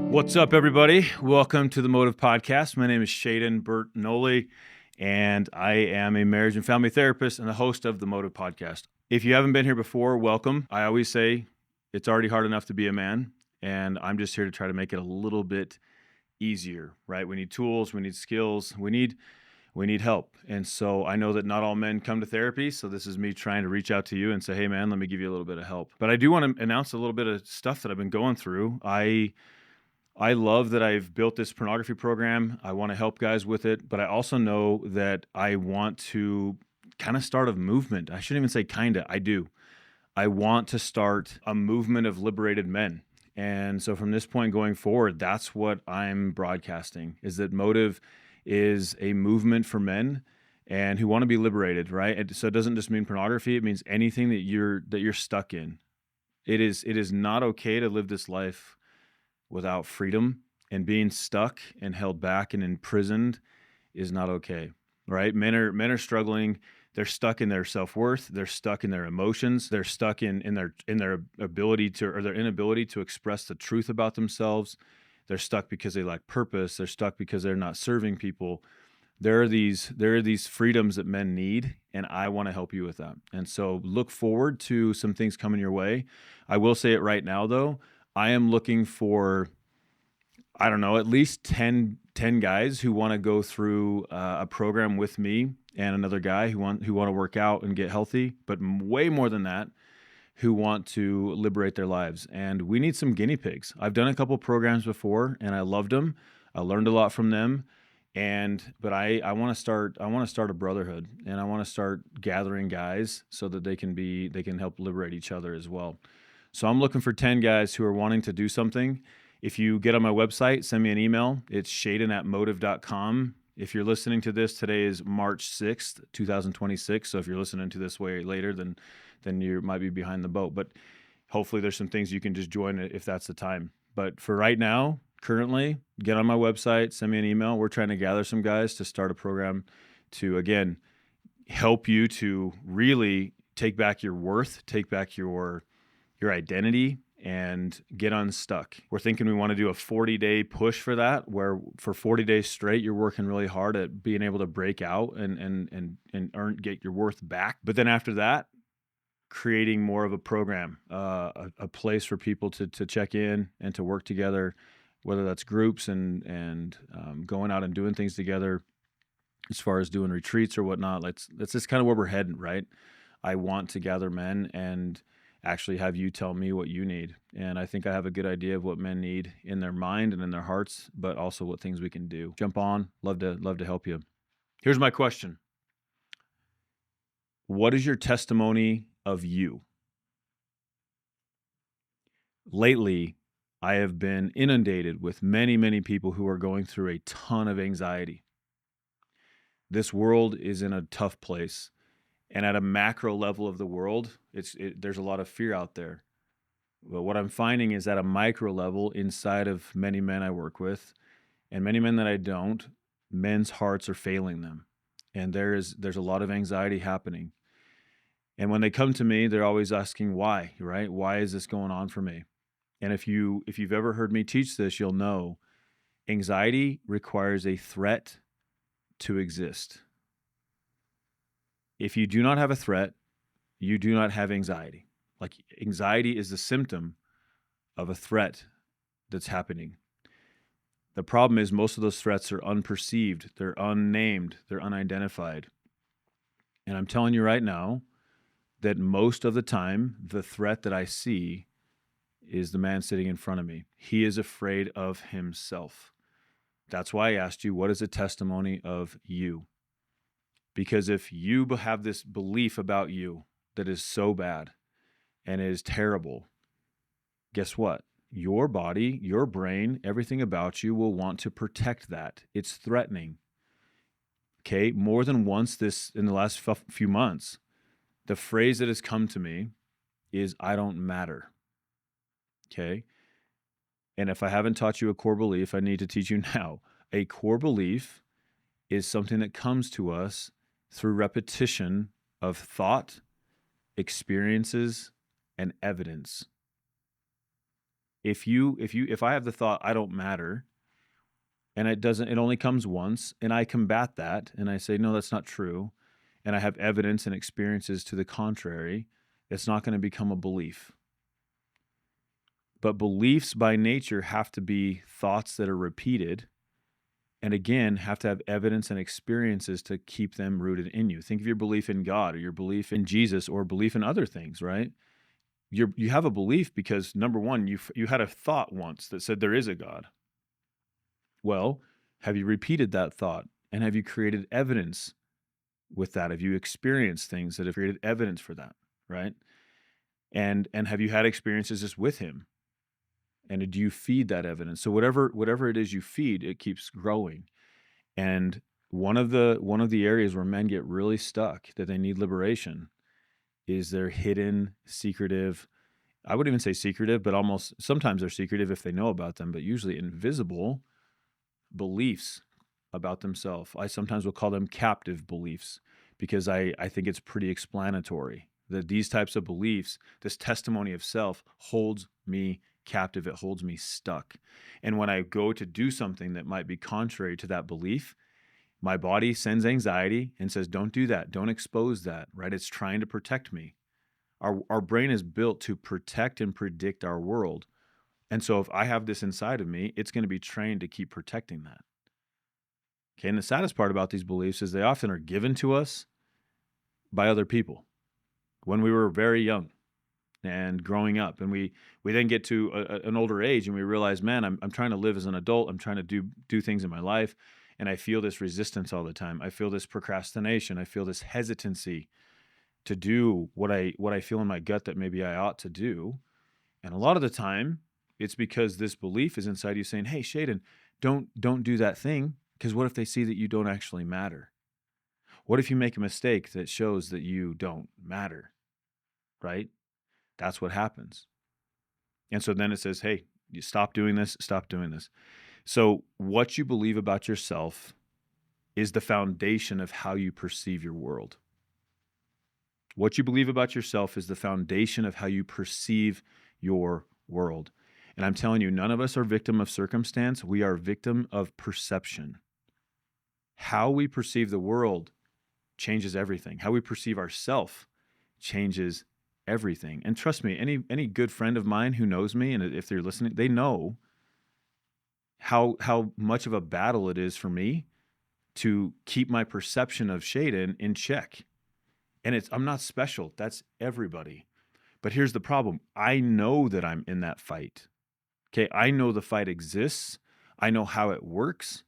What's up, everybody? Welcome to the Motyv Podcast. My name is Shaden Bertinoli, and I am a marriage and family therapist and the host of the Motyv Podcast. If you haven't been here before, welcome. I always say it's already hard enough to be a man, and I'm just here to try to make it a little bit easier, right? We need tools, we need skills, we need help. And so I know that not all men come to therapy, so this is me trying to reach out to you and say, hey, man, let me give you a little bit of help. But I do want to announce a little bit of stuff that I've been going through. I love that I've built this pornography program. I want to help guys with it, but I also know that I want to kind of start a movement. I shouldn't even say kind of, I do. I want to start a movement of liberated men. And so from this point going forward, that's what I'm broadcasting, is that Motyv is a movement for men and who want to be liberated, right? And so it doesn't just mean pornography. It means anything that you're stuck in. It is not okay to live this life without freedom, and being stuck and held back and imprisoned is not okay, right? Men are struggling. They're stuck in their self-worth. They're stuck in their emotions. They're stuck in their ability to, or their inability to express the truth about themselves. They're stuck because they lack purpose. They're stuck because they're not serving people. There are these freedoms that men need, and I want to help you with that. And so look forward to some things coming your way. I will say it right now, though. I am looking for, I don't know, at least 10 guys who want to go through a program with me and another guy who want to work out and get healthy, but way more than that, who want to liberate their lives. And we need some guinea pigs. I've done a couple programs before, and I loved them. I learned a lot from them. But I want to start a brotherhood, and I want to start gathering guys so that they can help liberate each other as well. So I'm looking for 10 guys who are wanting to do something. If you get on my website, send me an email. It's shaden@motyv.com. If you're listening to this, today is March 6th, 2026. So if you're listening to this way later, then you might be behind the boat. But hopefully there's some things you can just join if that's the time. But for right now, currently, get on my website, send me an email. We're trying to gather some guys to start a program to, again, help you to really take back your worth, take back your identity, and get unstuck. We're thinking we want to do a 40-day push for that, where for 40 days straight, you're working really hard at being able to break out and get your worth back. But then after that, creating more of a program, a place for people to check in and to work together, whether that's groups and going out and doing things together, as far as doing retreats or whatnot. That's just kind of where we're heading, right? I want to gather men and actually have you tell me what you need. And I think I have a good idea of what men need in their mind and in their hearts, but also what things we can do. Jump on. Love to help you. Here's my question. What is your testimony of you? Lately, I have been inundated with many, many people who are going through a ton of anxiety. This world is in a tough place. And at a macro level of the world, there's a lot of fear out there. But what I'm finding is at a micro level, inside of many men I work with, and many men that I don't, men's hearts are failing them. And there's a lot of anxiety happening. And when they come to me, they're always asking why, right? Why is this going on for me? And if you've ever heard me teach this, you'll know anxiety requires a threat to exist. If you do not have a threat, you do not have anxiety. Like, anxiety is the symptom of a threat that's happening. The problem is most of those threats are unperceived, they're unnamed, they're unidentified. And I'm telling you right now that most of the time, the threat that I see is the man sitting in front of me. He is afraid of himself. That's why I asked you, what is a testimony of you? Because if you have this belief about you that is so bad and is terrible, guess what? Your body, your brain, everything about you will want to protect that. It's threatening. Okay, more than once in the last few months, the phrase that has come to me is, I don't matter. Okay? And if I haven't taught you a core belief, I need to teach you now. A core belief is something that comes to us through repetition of thought, experiences, and evidence. If I have the thought I don't matter, and it only comes once, and I combat that and I say, no, that's not true, and I have evidence and experiences to the contrary, it's not going to become a belief. But beliefs by nature have to be thoughts that are repeated, and again, have to have evidence and experiences to keep them rooted in you. Think of your belief in God, or your belief in Jesus, or belief in other things, right? You have a belief because, number one, you had a thought once that said there is a God. Well, have you repeated that thought? And have you created evidence with that? Have you experienced things that have created evidence for that, right? And have you had experiences just with him? And do you feed that evidence? So whatever it is you feed, it keeps growing. And one of the areas where men get really stuck, that they need liberation, is their hidden, secretive, I wouldn't even say secretive, but almost sometimes they're secretive if they know about them, but usually invisible beliefs about themselves. I sometimes will call them captive beliefs, because I think it's pretty explanatory that these types of beliefs, this testimony of self, holds me captive. It holds me stuck. And when I go to do something that might be contrary to that belief, my body sends anxiety and says, don't do that. Don't expose that, right? It's trying to protect me. Our brain is built to protect and predict our world. And so if I have this inside of me, it's going to be trained to keep protecting that. Okay, and the saddest part about these beliefs is they often are given to us by other people when we were very young and growing up. And we then get to an older age and we realize, man, I'm trying to live as an adult. I'm trying to do things in my life. And I feel this resistance all the time. I feel this procrastination. I feel this hesitancy to do what I feel in my gut that maybe I ought to do. And a lot of the time, it's because this belief is inside you saying, hey, Shaden, don't do that thing, because what if they see that you don't actually matter? What if you make a mistake that shows that you don't matter, right? That's what happens. And so then it says, hey, you stop doing this, stop doing this. So what you believe about yourself is the foundation of how you perceive your world. What you believe about yourself is the foundation of how you perceive your world. And I'm telling you, none of us are victim of circumstance. We are victim of perception. How we perceive the world changes everything. How we perceive ourselves changes everything. And trust me, any good friend of mine who knows me, and if they're listening, they know how much of a battle it is for me to keep my perception of Shaden in check. And I'm not special. That's everybody. But here's the problem. I know that I'm in that fight. Okay, I know the fight exists. I know how it works.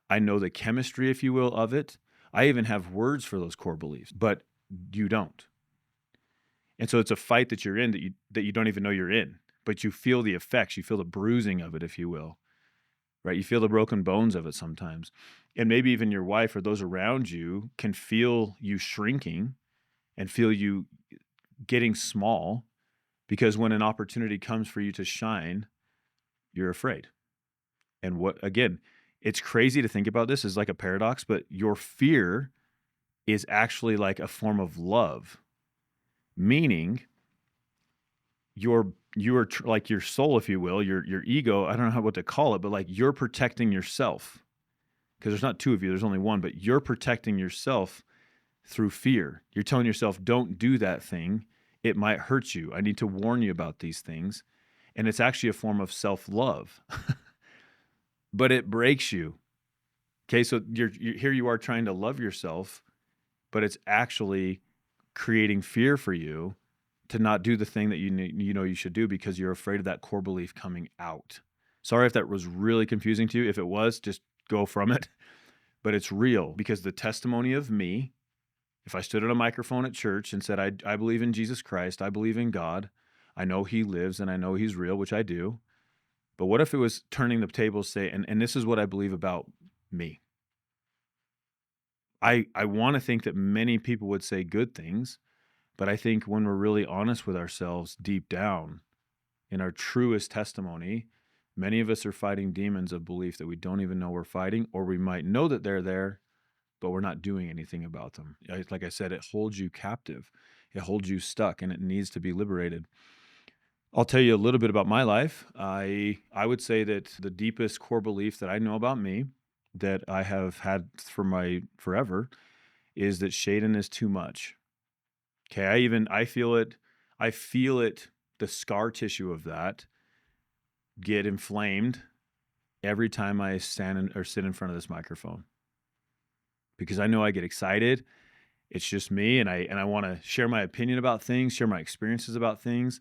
I know the chemistry, if you will, of it. I even have words for those core beliefs, but you don't. And so it's a fight that you're in that you don't even know you're in, but you feel the effects. You feel the bruising of it, if you will, right? You feel the broken bones of it sometimes. And maybe even your wife or those around you can feel you shrinking and feel you getting small, because when an opportunity comes for you to shine, you're afraid. And again, it's crazy to think about this as like a paradox, but your fear is actually like a form of love, meaning you are like your soul, if you will, your ego, I don't know what to call it, but like you're protecting yourself, because there's not two of you, there's only one, but you're protecting yourself through fear. You're telling yourself, don't do that thing. It might hurt you. I need to warn you about these things. And it's actually a form of self-love, but it breaks you. Okay, so you're here you are trying to love yourself, but it's actually creating fear for you to not do the thing that you know you should do, because you're afraid of that core belief coming out. Sorry if that was really confusing to you. If it was, just go from it. But it's real, because the testimony of me, if I stood at a microphone at church and said, I believe in Jesus Christ, I believe in God, I know he lives and I know he's real, which I do. But what if it was turning the tables, say, and this is what I believe about me? I want to think that many people would say good things, but I think when we're really honest with ourselves deep down in our truest testimony, many of us are fighting demons of belief that we don't even know we're fighting, or we might know that they're there, but we're not doing anything about them. Like I said, it holds you captive. It holds you stuck, and it needs to be liberated. I'll tell you a little bit about my life. I would say that the deepest core belief that I know about me, that I have had for my forever, is that Shaden is too much. Okay, I feel it. I feel it. The scar tissue of that get inflamed every time I or sit in front of this microphone, because I know I get excited. It's just me, and I want to share my opinion about things, share my experiences about things.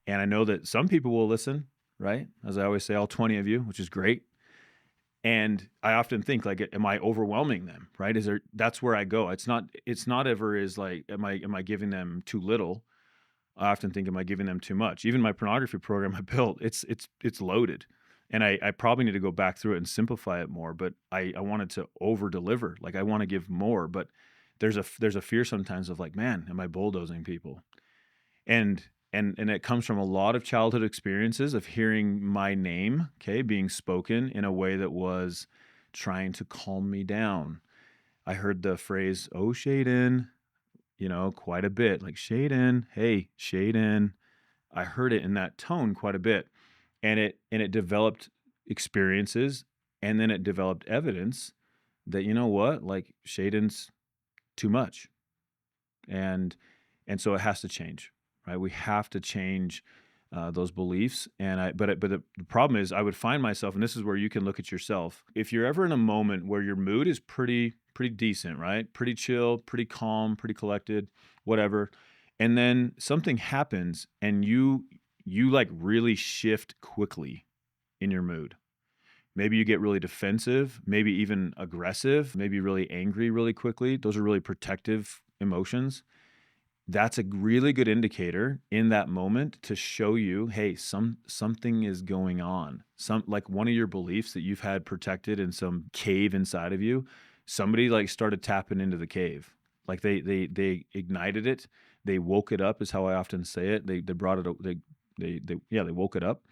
And I know that some people will listen, right? As I always say, all 20 of you, which is great. And I often think, like, am I overwhelming them, right? That's where I go. It's not ever is like, am I giving them too little? I often think, am I giving them too much? Even my pornography program I built, it's loaded. And I probably need to go back through it and simplify it more, but I wanted to over deliver. Like, I want to give more, but there's a fear sometimes of like, man, am I bulldozing people? And it comes from a lot of childhood experiences of hearing my name, okay, being spoken in a way that was trying to calm me down. I heard the phrase, "Oh, Shaden," quite a bit, like, "Shaden, hey, Shaden." I heard it in that tone quite a bit. And it developed experiences, and then it developed evidence that, you know what, like, Shaden's too much. And so it has to change, right? We have to change those beliefs. But the problem is, I would find myself, and this is where you can look at yourself. If you're ever in a moment where your mood is pretty decent, right? Pretty chill, pretty calm, pretty collected, whatever, and then something happens, and you like really shift quickly in your mood. Maybe you get really defensive, maybe even aggressive, maybe really angry really quickly. Those are really protective emotions. That's a really good indicator in that moment to show you, hey, something is going on. Like one of your beliefs that you've had protected in some cave inside of you, somebody like started tapping into the cave. Like they ignited it. They woke it up, is how I often say it. They brought it, they woke it up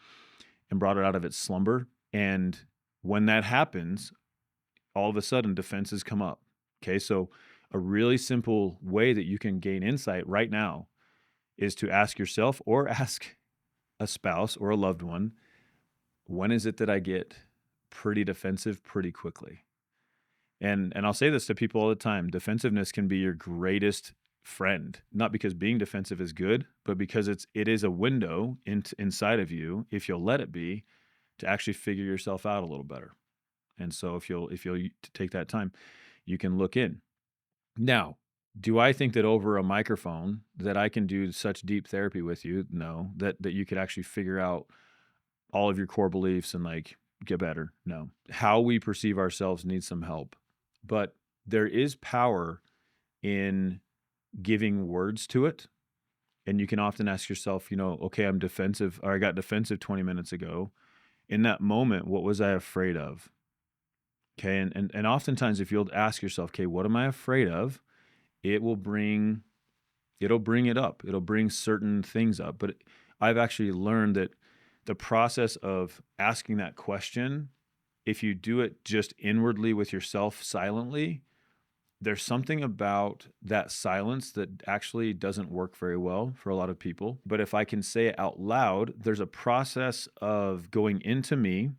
and brought it out of its slumber. And when that happens, all of a sudden defenses come up. Okay, so a really simple way that you can gain insight right now is to ask yourself, or ask a spouse or a loved one, when is it that I get pretty defensive pretty quickly? And I'll say this to people all the time: defensiveness can be your greatest friend, not because being defensive is good, but because it is a window inside of you, if you'll let it be, to actually figure yourself out a little better. And so if you'll take that time, you can look in. Now, do I think that over a microphone that I can do such deep therapy with you? No. That you could actually figure out all of your core beliefs and like get better? No. How we perceive ourselves needs some help. But there is power in giving words to it. And you can often ask yourself, okay, I'm defensive, or I got defensive 20 minutes ago. In that moment, what was I afraid of? Okay, and oftentimes if you'll ask yourself, okay, what am I afraid of? It'll bring it up. It'll bring certain things up. But I've actually learned that the process of asking that question, if you do it just inwardly with yourself silently, there's something about that silence that actually doesn't work very well for a lot of people. But if I can say it out loud, there's a process of going into me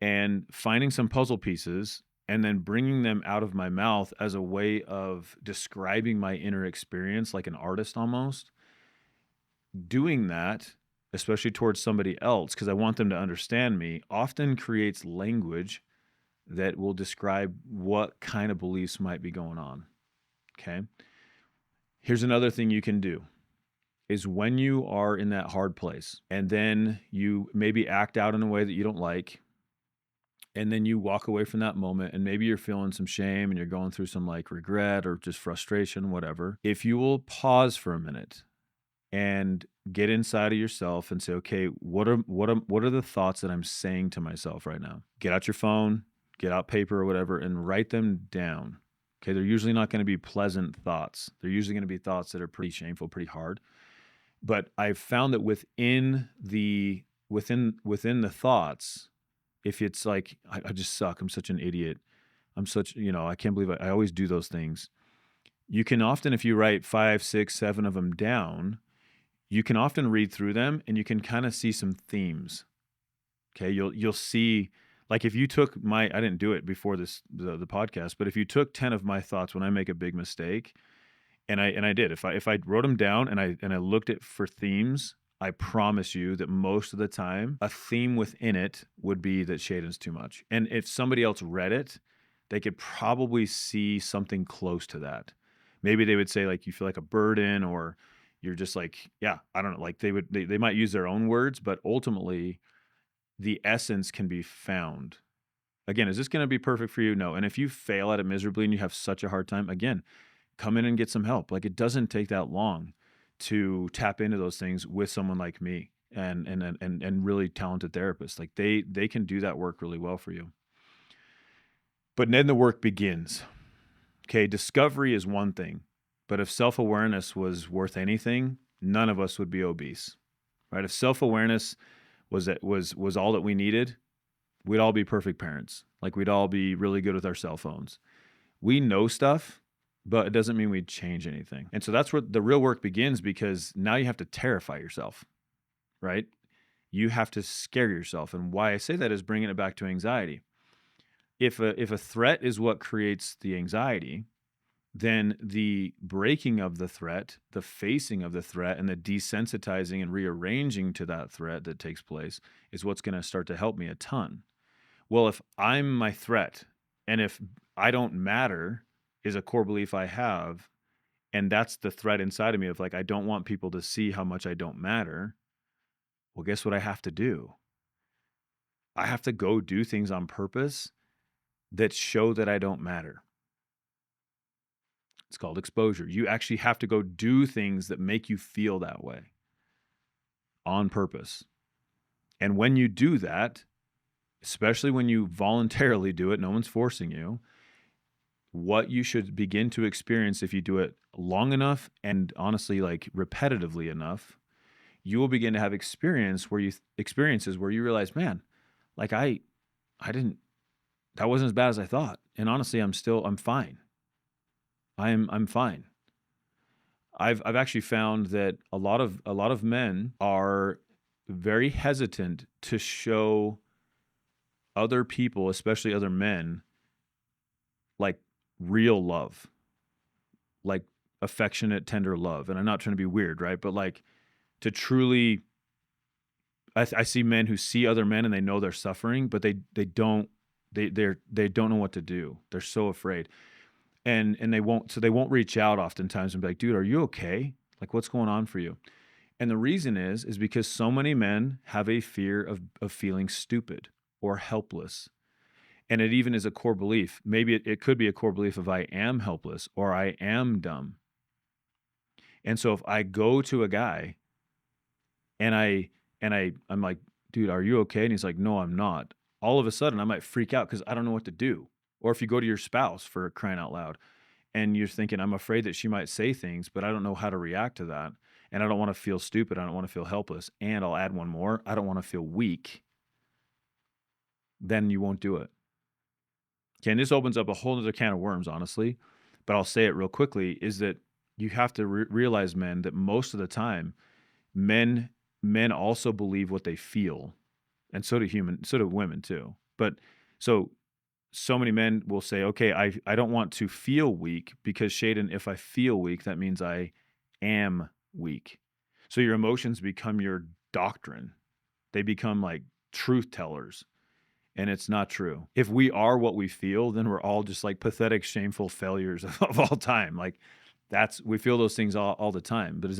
and finding some puzzle pieces and then bringing them out of my mouth as a way of describing my inner experience, like an artist almost. Doing that, especially towards somebody else, because I want them to understand me, often creates language that will describe what kind of beliefs might be going on. Okay. Here's another thing you can do is when you are in that hard place and then you maybe act out in a way that you don't like, and then you walk away from that moment and maybe you're feeling some shame and you're going through some like regret or just frustration, whatever. If you will pause for a minute and get inside of yourself and say, okay, what are the thoughts that I'm saying to myself right now? Get out your phone, get out paper or whatever, and write them down. Okay, they're usually not going to be pleasant thoughts. They're usually going to be thoughts that are pretty shameful, pretty hard. But I've found that within the thoughts, if it's like, I just suck, I'm such an idiot, I can't believe I always do those things. You can often, if you write 5, 6, 7 of them down, you can often read through them and you can kind of see some themes. Okay, you'll see, like, if you took I didn't do it before the podcast, but if you took 10 of my thoughts when I make a big mistake, and I did, if I wrote them down and I looked at for themes, I promise you that most of the time a theme within it would be that Shaden's too much. And if somebody else read it, they could probably see something close to that. Maybe they would say, like, you feel like a burden, or you're just like, yeah, I don't know, like they might use their own words, but ultimately the essence can be found. Again, is this going to be perfect for you? No. And if you fail at it miserably and you have such a hard time, again, come in and get some help. Like, it doesn't take that long to tap into those things with someone like me and really talented therapists. Like, they can do that work really well for you. But then the work begins. Okay, discovery is one thing, but if self-awareness was worth anything, none of us would be obese. Right? If self-awareness was all that we needed, we'd all be perfect parents. Like, we'd all be really good with our cell phones. We know stuff, but it doesn't mean we'd change anything. And so that's where the real work begins, because now you have to terrify yourself, right? You have to scare yourself. And why I say that is bringing it back to anxiety. If a threat is what creates the anxiety, then the breaking of the threat, the facing of the threat, and the desensitizing and rearranging to that threat that takes place is what's going to start to help me a ton. Well, if I'm my threat, and if I don't matter is a core belief I have, and that's the threat inside of me of, like, I don't want people to see how much I don't matter, well, guess what I have to do? I have to go do things on purpose that show that I don't matter. It's called exposure. You actually have to go do things that make you feel that way on purpose. And when you do that, especially when you voluntarily do it, no one's forcing you, what you should begin to experience, if you do it long enough and honestly, like, repetitively enough, you will begin to have experiences where you realize, man, like, I didn't, that wasn't as bad as I thought. And honestly, I'm fine. I'm fine. I've actually found that a lot of men are very hesitant to show other people, especially other men, like, real love, like affectionate, tender love. And I'm not trying to be weird, right? But, like, to truly, I see men who see other men and they know they're suffering, but they don't know what to do. They're so afraid. And they won't reach out oftentimes and be like, dude, are you okay? Like, what's going on for you? And the reason is because so many men have a fear of feeling stupid or helpless. And it even is a core belief. Maybe it could be a core belief of, I am helpless or I am dumb. And so if I go to a guy and I'm like, dude, are you okay? And he's like, no, I'm not. All of a sudden I might freak out because I don't know what to do. Or if you go to your spouse, for crying out loud, and you're thinking, I'm afraid that she might say things, but I don't know how to react to that. And I don't want to feel stupid. I don't want to feel helpless. And I'll add one more. I don't want to feel weak. Then you won't do it. Okay, and this opens up a whole other can of worms, honestly, but I'll say it real quickly, is that you have to realize, men, that most of the time, men also believe what they feel, and so do women too. But so many men will say, okay, I don't want to feel weak, because, Shaden, if I feel weak, that means I am weak. So your emotions become your doctrine. They become like truth tellers. And it's not true. If we are what we feel, then we're all just like pathetic, shameful failures of all time. Like, we feel those things all the time. But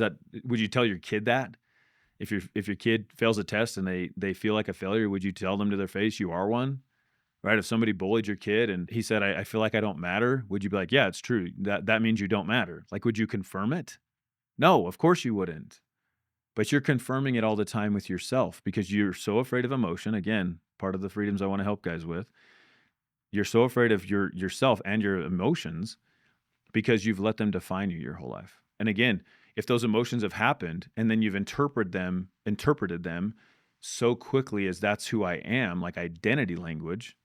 would you tell your kid that? If your kid fails a test and they feel like a failure, would you tell them to their face, you are one? Right? If somebody bullied your kid and he said, I feel like I don't matter, would you be like, yeah, it's true. That means you don't matter. Like, would you confirm it? No, of course you wouldn't. But you're confirming it all the time with yourself, because you're so afraid of emotion. Again, part of the freedoms I want to help guys with. You're so afraid of yourself and your emotions because you've let them define you your whole life. And again, if those emotions have happened and then you've interpreted them so quickly as that's who I am, like identity language,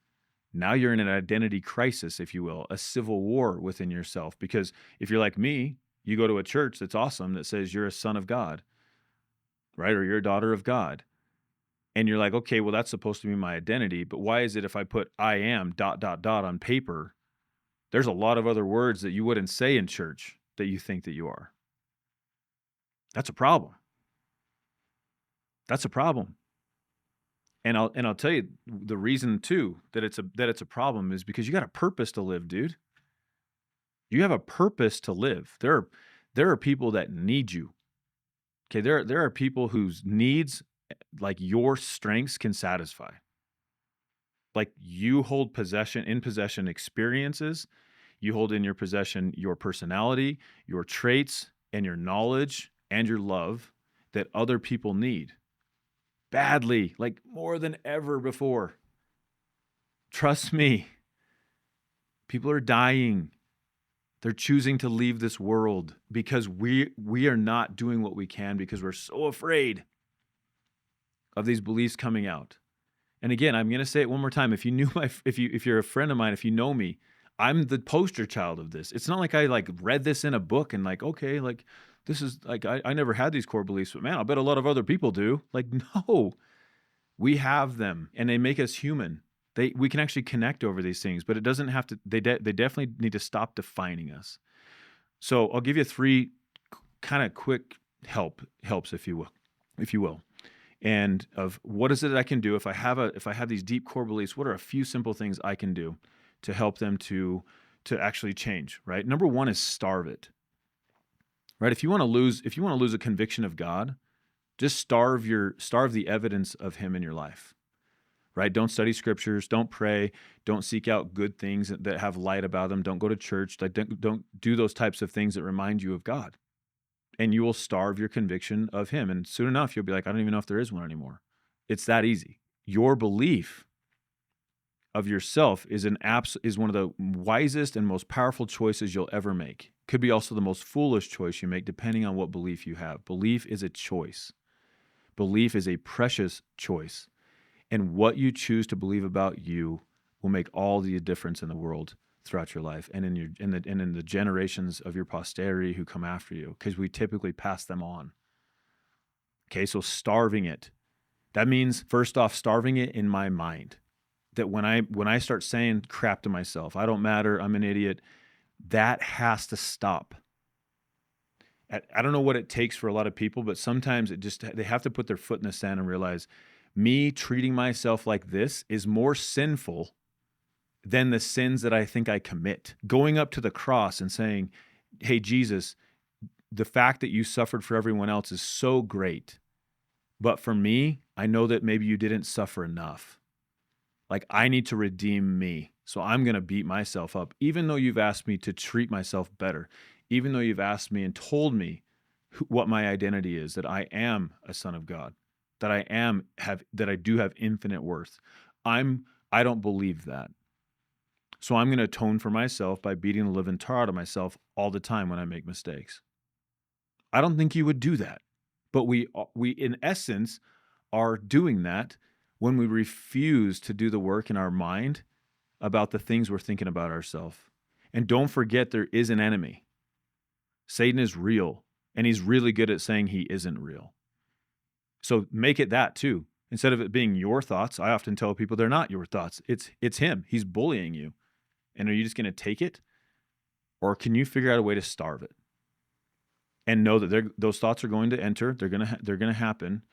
now you're in an identity crisis, if you will, a civil war within yourself. Because if you're like me, you go to a church that's awesome that says you're a son of God. right? Or you're a daughter of God. And you're like, okay, well, that's supposed to be my identity. But why is it if I put I am ... on paper, there's a lot of other words that you wouldn't say in church that you think that you are? That's a problem. That's a problem. And I'll tell you the reason too that it's a problem is because you got a purpose to live, dude. You have a purpose to live. There are people that need you. Okay, there are people whose needs, like your strengths, can satisfy. Like you hold possession experiences, you hold in your possession your personality, your traits, and your knowledge and your love that other people need badly, like more than ever before. Trust me, people are dying. They're choosing to leave this world because we are not doing what we can because we're so afraid of these beliefs coming out. And again, I'm going to say it one more time. If you're a friend of mine, if you know me, I'm the poster child of this. It's not like I read this in a book and okay, this is I never had these core beliefs, but man, I bet a lot of other people do. No, we have them and they make us human. We can actually connect over these things, but it doesn't have to, they definitely need to stop defining us. So I'll give you 3 kind of quick helps, if you will. And of what is it that I can do if I have these deep core beliefs, what are a few simple things I can do to help them to actually change, right? Number 1 is starve it. Right? If you want to lose a conviction of God, just starve the evidence of him in your life. Right? Don't study scriptures, don't pray, don't seek out good things that have light about them, don't go to church, don't do those types of things that remind you of God. And you will starve your conviction of him. And soon enough, you'll be like, I don't even know if there is one anymore. It's that easy. Your belief of yourself is one of the wisest and most powerful choices you'll ever make. Could be also the most foolish choice you make, depending on what belief you have. Belief is a choice. Belief is a precious choice. And what you choose to believe about you will make all the difference in the world throughout your life and in the generations of your posterity who come after you, because we typically pass them on. Okay, so starving it. That means, first off, starving it in my mind. That when I start saying crap to myself, I don't matter, I'm an idiot, that has to stop. I don't know what it takes for a lot of people, but sometimes they have to put their foot in the sand and realize, me treating myself like this is more sinful than the sins that I think I commit. Going up to the cross and saying, hey, Jesus, the fact that you suffered for everyone else is so great. But for me, I know that maybe you didn't suffer enough. I need to redeem me. So I'm going to beat myself up, even though you've asked me to treat myself better, even though you've asked me and told me what my identity is, that I am a son of God, that I do have infinite worth. I don't believe that. So I'm going to atone for myself by beating the living tar out of myself all the time when I make mistakes. I don't think you would do that. But we in essence are doing that when we refuse to do the work in our mind about the things we're thinking about ourselves. And don't forget, there is an enemy. Satan is real, and he's really good at saying he isn't real. So make it that too. Instead of it being your thoughts, I often tell people they're not your thoughts. It's him. He's bullying you. And are you just going to take it? Or can you figure out a way to starve it? And know that those thoughts are going to enter. They're going to happen,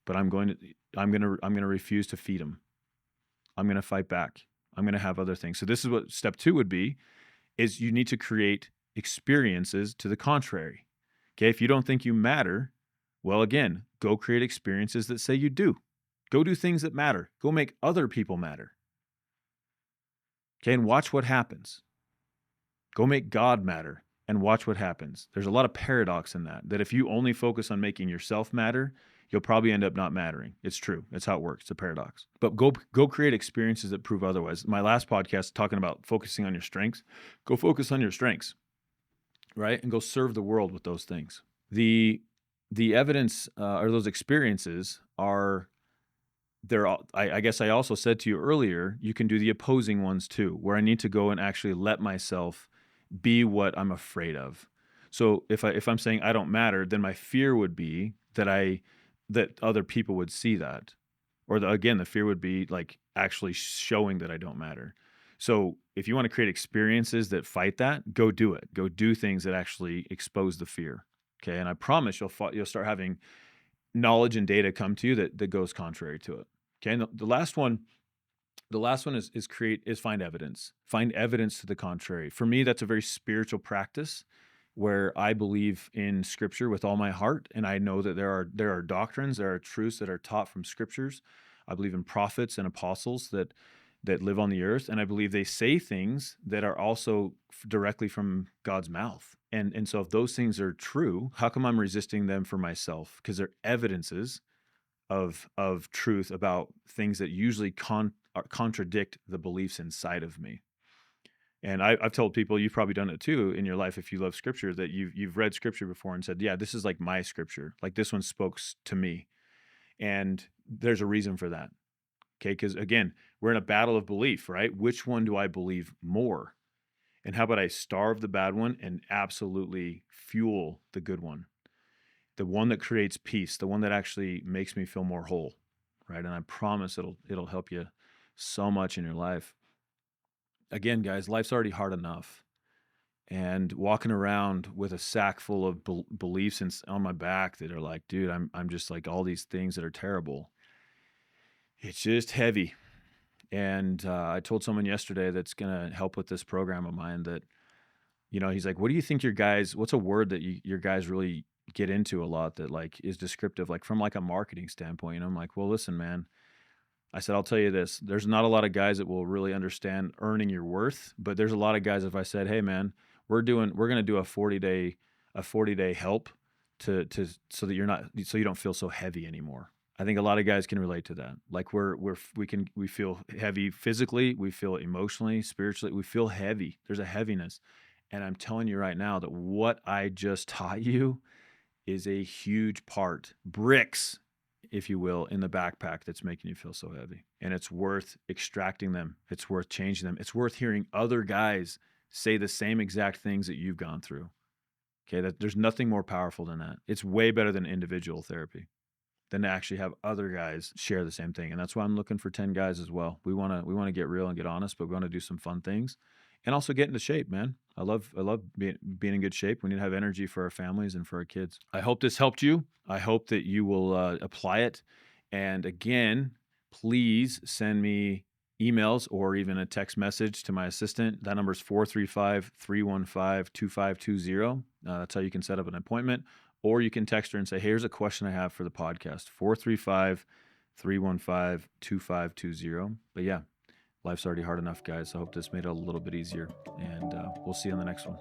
but I'm going to refuse to feed them. I'm going to fight back. I'm going to have other things. So this is what step 2 would be, is you need to create experiences to the contrary. Okay, if you don't think you matter, well, again, go create experiences that say you do. Go do things that matter. Go make other people matter. Okay, and watch what happens. Go make God matter and watch what happens. There's a lot of paradox in that if you only focus on making yourself matter, you'll probably end up not mattering. It's true. That's how it works. It's a paradox. But go create experiences that prove otherwise. My last podcast talking about focusing on your strengths. Go focus on your strengths, right? And go serve the world with those things. The evidence or those experiences are there. I guess I also said to you earlier, you can do the opposing ones too, where I need to go and actually let myself be what I'm afraid of. So if I'm saying I don't matter, then my fear would be that I that other people would see that. Or again, the fear would be like actually showing that I don't matter. So if you want to create experiences that fight that, go do it. Go do things that actually expose the fear. Okay. And I promise you'll start having knowledge and data come to you that goes contrary to it. Okay. And the last one is find evidence. Find evidence to the contrary. For me, that's a very spiritual practice where I believe in Scripture with all my heart, and I know that there are doctrines, there are truths that are taught from Scriptures. I believe in prophets and apostles that live on the earth, and I believe they say things that are also directly from God's mouth. And so if those things are true, how come I'm resisting them for myself? Because they're evidences of truth about things that usually contradict the beliefs inside of me. And I've told people, you've probably done it too in your life if you love Scripture, that you've read Scripture before and said, yeah, this is like my Scripture. Like this one spoke to me. And there's a reason for that. Okay, because again, we're in a battle of belief, right? Which one do I believe more? And how about I starve the bad one and absolutely fuel the good one? The one that creates peace, the one that actually makes me feel more whole, right? And I promise it'll help you so much in your life. Again, guys, life's already hard enough. And walking around with a sack full of beliefs on my back that are like, dude, I'm just like all these things that are terrible. It's just heavy. And I told someone yesterday that's going to help with this program of mine that, he's like, what do you think what's a word that your guys really get into a lot that like is descriptive, like from like a marketing standpoint? And I'm like, well, listen, man, I said, I'll tell you this, there's not a lot of guys that will really understand earning your worth, but there's a lot of guys, if I said, hey man, we're going to do a 40-day help so that so you don't feel so heavy anymore. I think a lot of guys can relate to that. Like we feel heavy physically, we feel emotionally, spiritually, we feel heavy. There's a heaviness. And I'm telling you right now that what I just taught you is a huge part, bricks, if you will, in the backpack that's making you feel so heavy. And it's worth extracting them. It's worth changing them. It's worth hearing other guys say the same exact things that you've gone through. Okay, there's nothing more powerful than that. It's way better than individual therapy, than to actually have other guys share the same thing. And that's why I'm looking for 10 guys as well. We want to get real and get honest, but we want to do some fun things and also get into shape, man. I love being in good shape. We need to have energy for our families and for our kids. I hope this helped you. I hope that you will apply it. And again, please send me emails or even a text message to my assistant. That number is 435-315-2520. That's how you can set up an appointment. Or you can text her and say, hey, here's a question I have for the podcast, 435-315-2520. But yeah, life's already hard enough, guys. I hope this made it a little bit easier. And we'll see you on the next one.